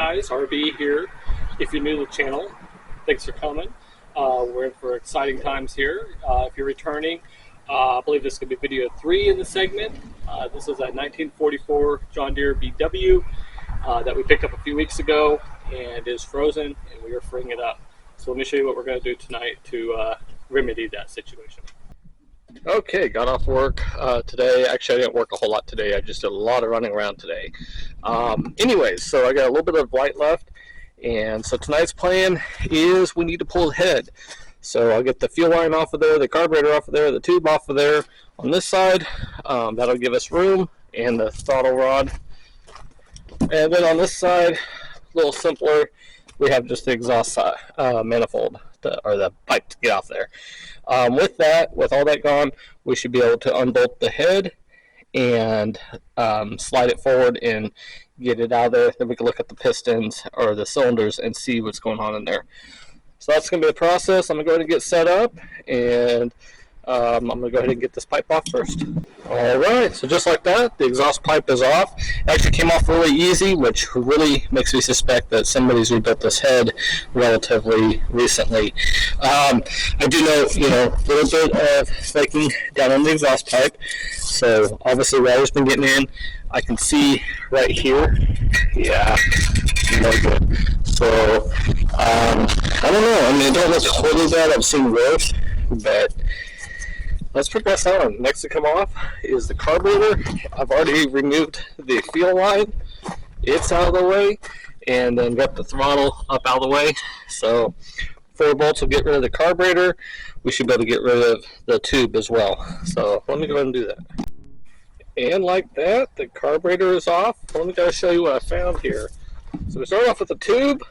guys, RB here. If you're new to the channel, thanks for coming. We're in for exciting times here. If you're returning, I believe this is going to be video 3 in the segment. This is a 1944 John Deere BW that we picked up a few weeks ago and is frozen, and we are freeing it up. So let me show you what we're going to do tonight to remedy that situation. Okay, got off work today. Actually, I didn't work a whole lot today. I just did a lot of running around today. Anyways, so I got a little bit of light left, and so tonight's plan is we need to pull ahead. So I'll get the fuel line off of there, the carburetor off of there, the tube off of there on this side. That'll give us room, and the throttle rod. And then on this side, a little simpler, we have just the exhaust manifold, or the pipe to get off there. With all that gone, we should be able to unbolt the head and slide it forward and get it out of there. Then we can look at the pistons or the cylinders and see what's going on in there. So that's going to be the process. I'm going to go ahead and get set up, and I'm going to go ahead and get this pipe off first. Alright, so just like that, the exhaust pipe is off. It actually came off really easy, which really makes me suspect that somebody's rebuilt this head relatively recently. I do know, a little bit of flaking down on the exhaust pipe. So obviously water's been getting in. I can see right here. Yeah, no good. So, I don't know. I mean, it don't look totally bad. I've seen worse, but let's progress on. Next to come off is the carburetor. I've already removed the fuel line. It's out of the way, and then got the throttle up out of the way. So 4 bolts will get rid of the carburetor. We should be able to get rid of the tube as well. So let me go ahead and do that. And like that, the carburetor is off. Let me go show you what I found here. So we start off with the tube,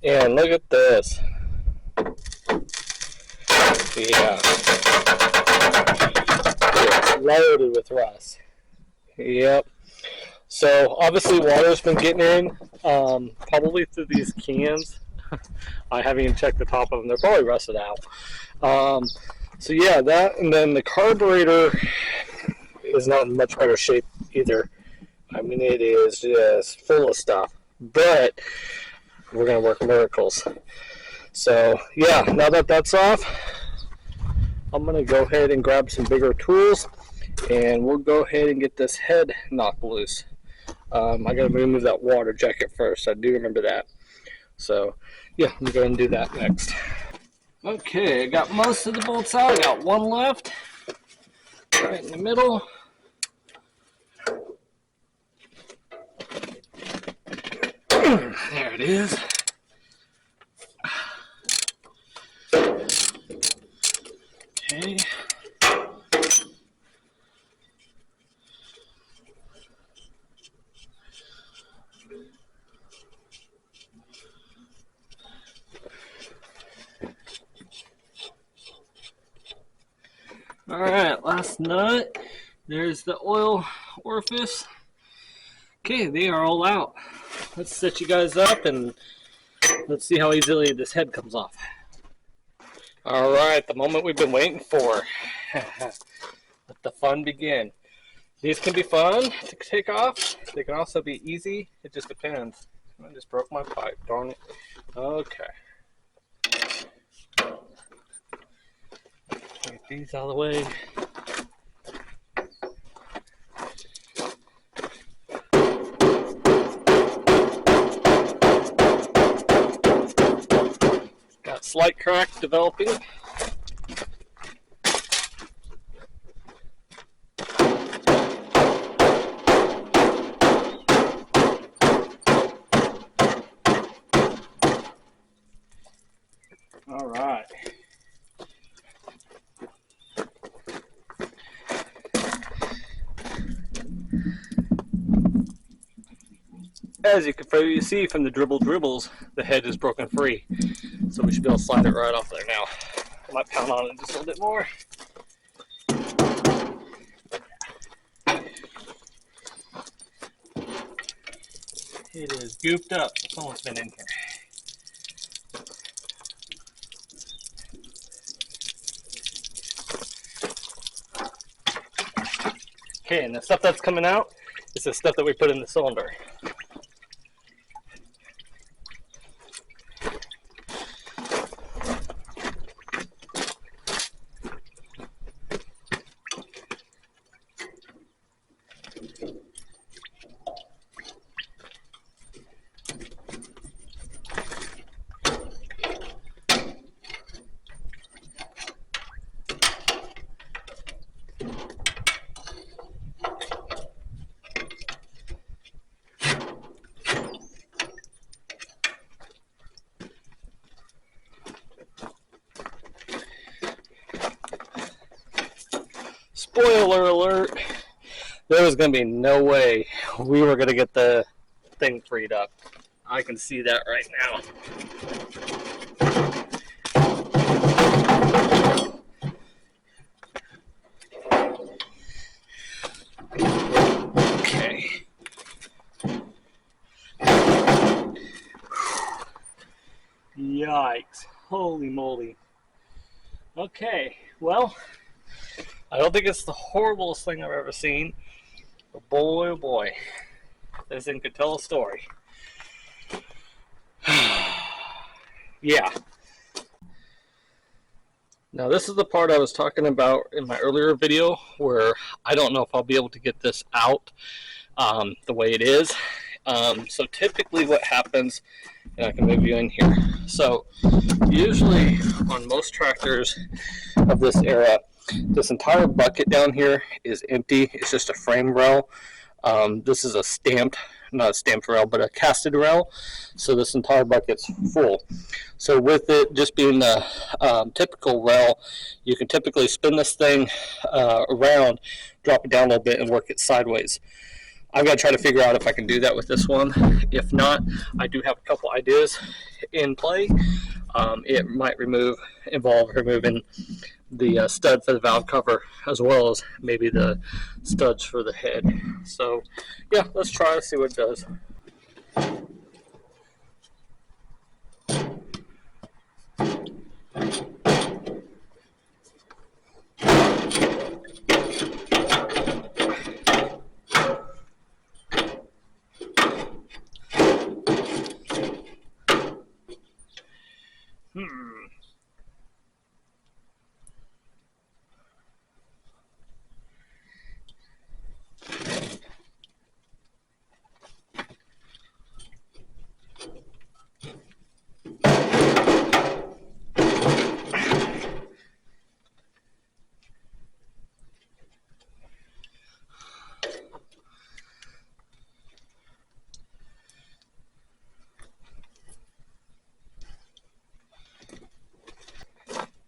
and look at this. Yeah. It's loaded with rust. Yep. So obviously water's been getting in, probably through these cans. I haven't even checked the top of them. They're probably rusted out. So yeah, that, and then the carburetor is not in much better shape either. I mean, it is just full of stuff. But we're going to work miracles. So yeah, now that that's off, I'm going to go ahead and grab some bigger tools, and we'll go ahead and get this head knocked loose. I got to remove that water jacket first. I do remember that. So yeah, I'm going to do that next. Okay, I got most of the bolts out. I got one left right in the middle. There it is. Okay. All right, last nut. There's the oil orifice. Okay, they are all out. Let's set you guys up and let's see how easily this head comes off. All right, the moment we've been waiting for. Let the fun begin. These can be fun to take off. They can also be easy. It just depends. I just broke my pipe, darn it. Okay. Get these out of the way. Got slight crack developing. All right. As you can probably see from the dribbles, the head is broken free. So we should be able to slide it right off there now. I might pound on it just a little bit more. It is gooped up. Someone's been in here. Okay, and the stuff that's coming out is the stuff that we put in the cylinder. Spoiler alert, there was going to be no way we were going to get the thing freed up. I can see that right now. Okay. Yikes. Holy moly. Okay, well, I don't think it's the horriblest thing I've ever seen, but boy, oh boy, this thing could tell a story. Yeah. Now this is the part I was talking about in my earlier video where I don't know if I'll be able to get this out the way it is. So typically what happens, and I can move you in here. So usually on most tractors of this era, this entire bucket down here is empty. It's just a frame rail. This is a stamped, not a stamped rail, but a casted rail. So this entire bucket's full. So with it just being the typical rail, you can typically spin this thing around, drop it down a little bit, and work it sideways. I've got to try to figure out if I can do that with this one. If not, I do have a couple ideas in play. It might involve removing the stud for the valve cover, as well as maybe the studs for the head. So yeah, let's try to see what it does.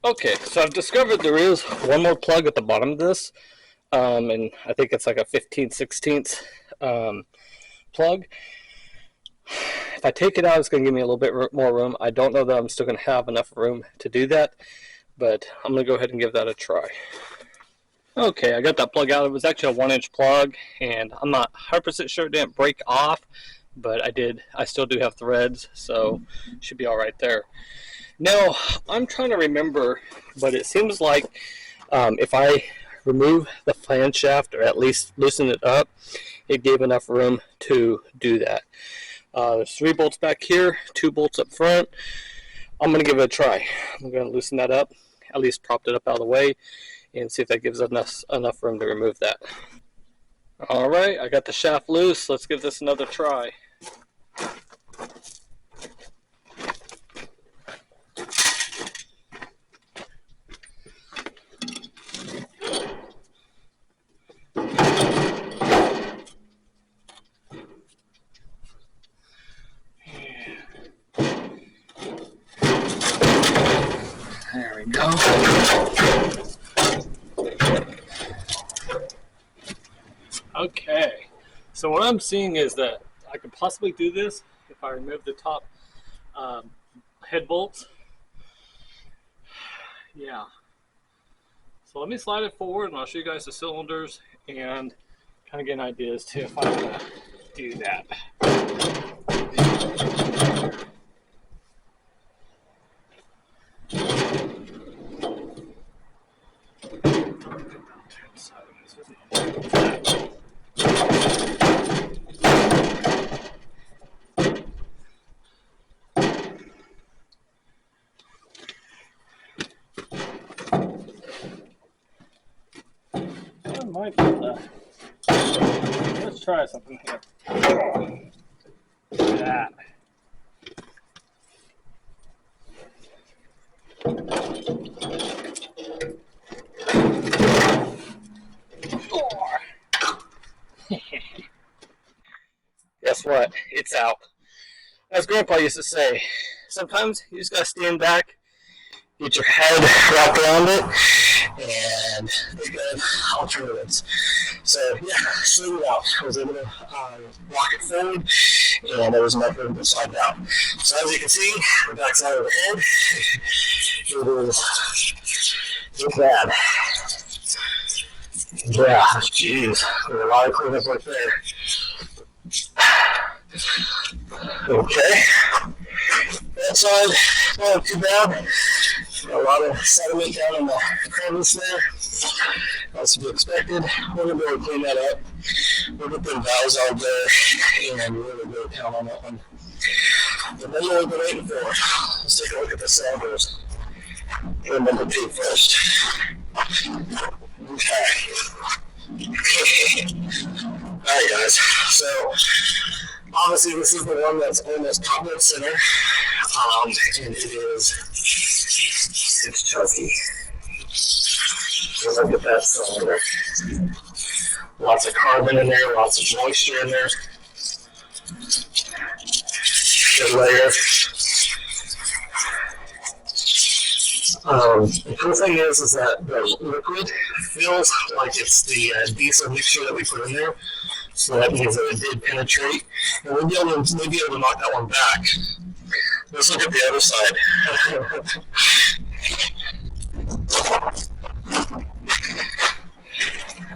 Okay, so I've discovered there is one more plug at the bottom of this, and I think it's like a 15/16 plug. If I take it out, it's going to give me a little bit more room. I don't know that I'm still going to have enough room to do that, but I'm going to go ahead and give that a try. Okay, I got that plug out. It was actually a 1-inch plug, and I'm not 100% sure it didn't break off, but I still do have threads, so it should be all right there. Now, I'm trying to remember, but it seems like if I remove the flange shaft, or at least loosen it up, it gave enough room to do that. There's 3 bolts back here, 2 bolts up front. I'm going to give it a try. I'm going to loosen that up, at least prop it up out of the way, and see if that gives enough room to remove that. Alright, I got the shaft loose. Let's give this another try. There we go. Okay, so what I'm seeing is that I could possibly do this if I remove the top head bolts. Yeah. So let me slide it forward and I'll show you guys the cylinders and kind of get an idea as to if I want to do that. Might be let's try something here. That. Guess what? It's out. As Grandpa used to say, sometimes you just gotta stand back, get your head wrapped around it, and they good alternatives. So yeah, slid it out. I was able to walk it forward, and there was nothing to slide down. So as you can see, the backside of the head, it's bad. Yeah, jeez, there's a lot of cleanup right there. Okay, that side, not too bad. A lot of sediment down in the crevice there. That's to be expected. We're going to be able to clean that up. We'll get the valves out there and really go down on that one. But then what we've been waiting for. Let's take a look at the cylinders. And number 2 first. Okay. Alright guys, so obviously this is the one that's almost top dead center. And it's chunky. Look at that cylinder. Lots of carbon in there, lots of moisture in there. Good layer. The cool thing is that the liquid feels like it's the diesel mixture that we put in there. So that means that it did penetrate. And we'll be able to knock that one back. Let's look at the other side.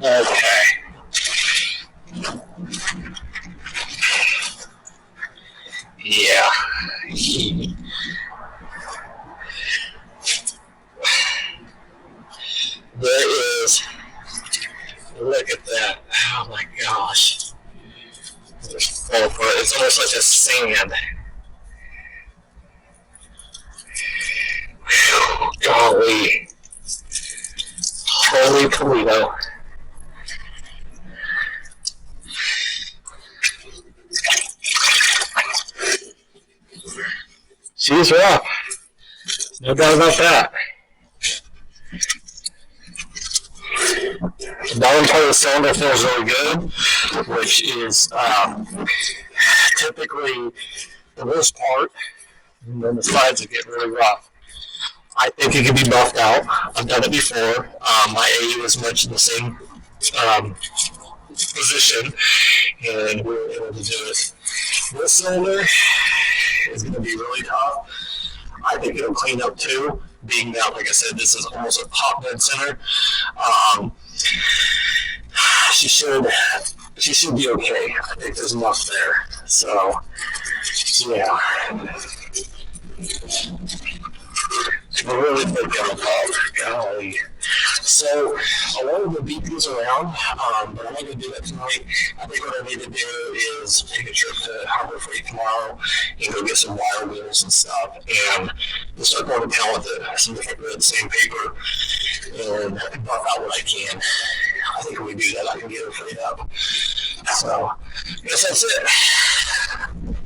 Okay. Yeah. There is. Look at that. Oh my gosh. It's almost like a sand. Golly. Holy Toledo. She's rough. No doubt about that. The bottom part of the cylinder feels really good, which is typically the worst part, and then the sides will get really rough. I think it can be buffed out. I've done it before. My AE was much in the same position, and we were able to do it. This cylinder is going to be really tough. I think it'll clean up too, being that, like I said, this is almost a top dead center. She should be okay. I think there's enough there. So, yeah. We're really big on the top. Golly. So I wanted to beat these around, but I'm not going to do that tonight. I think what I need to do is take a trip to Harbor Freight tomorrow and go get some wire wheels and stuff, and just start going to town with some different sandpaper and buff out what I can. I think if we do that, I can get it freed up. So, I guess that's it.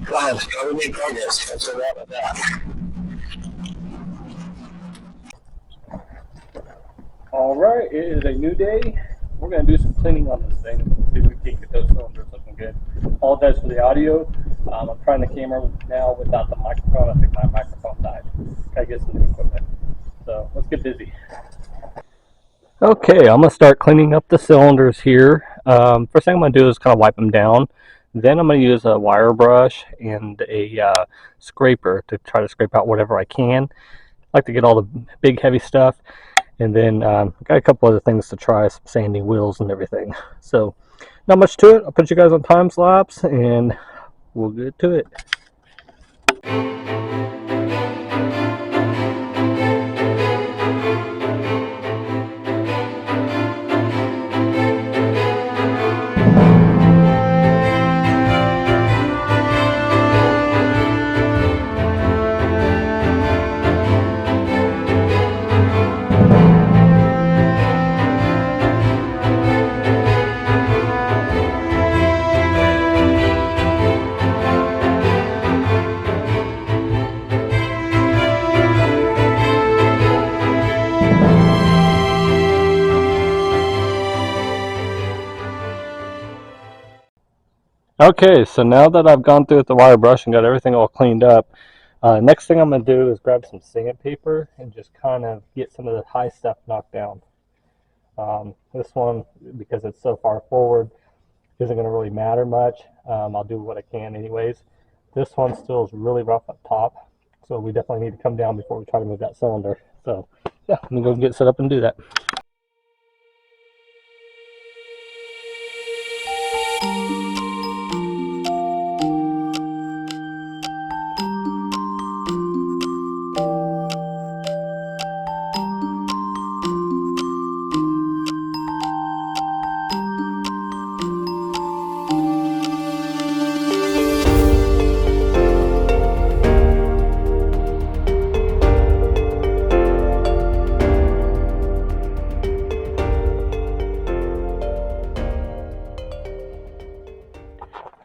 Glad we made progress. That's all right about that. Alright, it is a new day. We're going to do some cleaning on this thing. See if we can get those cylinders looking good. Apologize for the audio. I'm trying the camera now without the microphone. I think my microphone died. Gotta get some new equipment. So let's get busy. Okay, I'm going to start cleaning up the cylinders here. First thing I'm going to do is kind of wipe them down. Then I'm going to use a wire brush and a scraper to try to scrape out whatever I can. I like to get all the big heavy stuff. And then got a couple other things to try, some sanding wheels and everything. So not much to it. I'll put you guys on time lapse and we'll get to it. Okay, so now that I've gone through with the wire brush and got everything all cleaned up, next thing I'm going to do is grab some sandpaper and just kind of get some of the high stuff knocked down. This one, because it's so far forward, isn't going to really matter much. I'll do what I can anyways. This one still is really rough up top, so we definitely need to come down before we try to move that cylinder. So yeah, I'm going to go get set up and do that.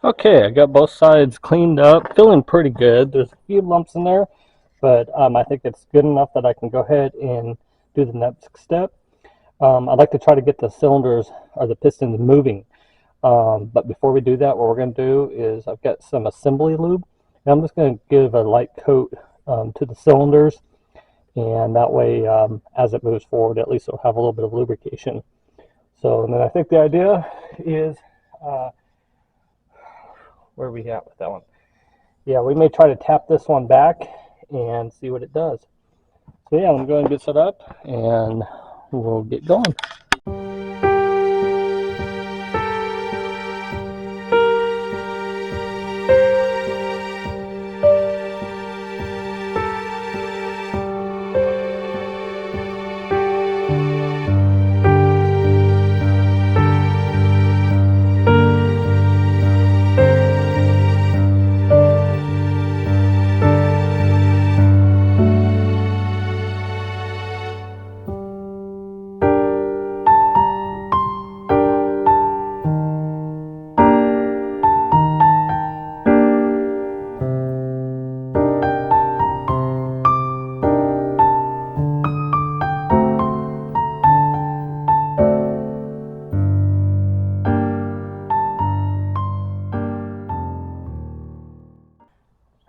Okay, I got both sides cleaned up, feeling pretty good. There's a few lumps in there, but I think it's good enough that I can go ahead and do the next step. I'd like to try to get the cylinders or the pistons moving. But before we do that, what we're going to do is I've got some assembly lube, and I'm just going to give a light coat to the cylinders, and that way as it moves forward, at least it'll have a little bit of lubrication. So, and then I think the idea is, where are we at with that one? Yeah, we may try to tap this one back and see what it does. So yeah, I'm going to get set up and we'll get going.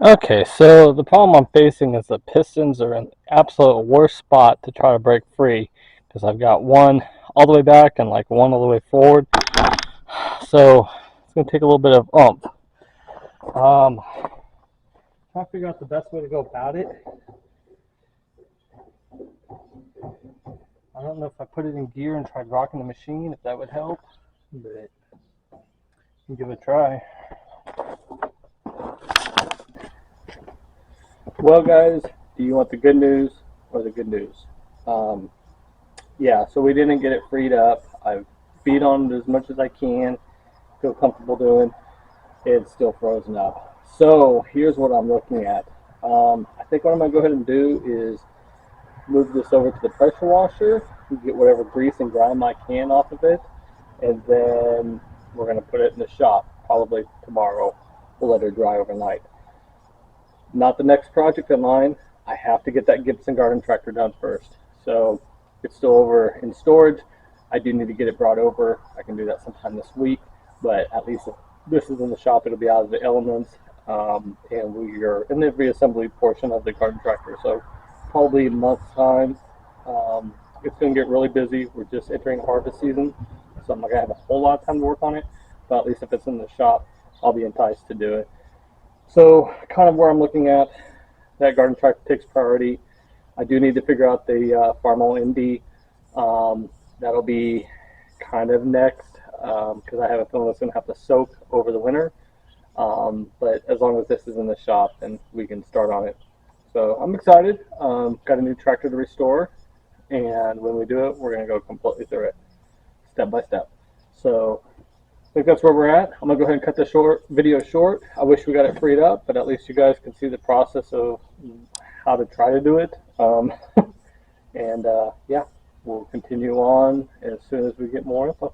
Okay, so the problem I'm facing is the pistons are in the absolute worst spot to try to break free, because I've got one all the way back and like one all the way forward. So it's going to take a little bit of oomph. Trying to figure out the best way to go about it. I don't know if I put it in gear and tried rocking the machine, if that would help, but give it a try. Well, guys, do you want the good news or the good news? Yeah, so we didn't get it freed up. I've beat on it as much as I can, feel comfortable doing. It's still frozen up. So here's what I'm looking at. I think what I'm going to go ahead and do is move this over to the pressure washer, get whatever grease and grime I can off of it, and then we're going to put it in the shop probably tomorrow. We'll let it dry overnight. Not the next project in line. I have to get that Gibson garden tractor done first. So it's still over in storage. I do need to get it brought over. I can do that sometime this week, but at least if this is in the shop, it'll be out of the elements, and we are in the reassembly portion of the garden tractor. So probably a month's time. It's going to get really busy. We're just entering harvest season, so I'm not going to have a whole lot of time to work on it, but at least if it's in the shop, I'll be enticed to do it. So kind of where I'm looking at, that garden tractor takes priority. I do need to figure out the Farmall MD. That'll be kind of next, because I have a feeling it's going to have to soak over the winter. But as long as this is in the shop, then we can start on it. So I'm excited. Got a new tractor to restore, and when we do it, we're going to go completely through it, step by step. So I think that's where we're at. I'm going to go ahead and cut the video short. I wish we got it freed up, but at least you guys can see the process of how to try to do it. And yeah, we'll continue on as soon as we get more info.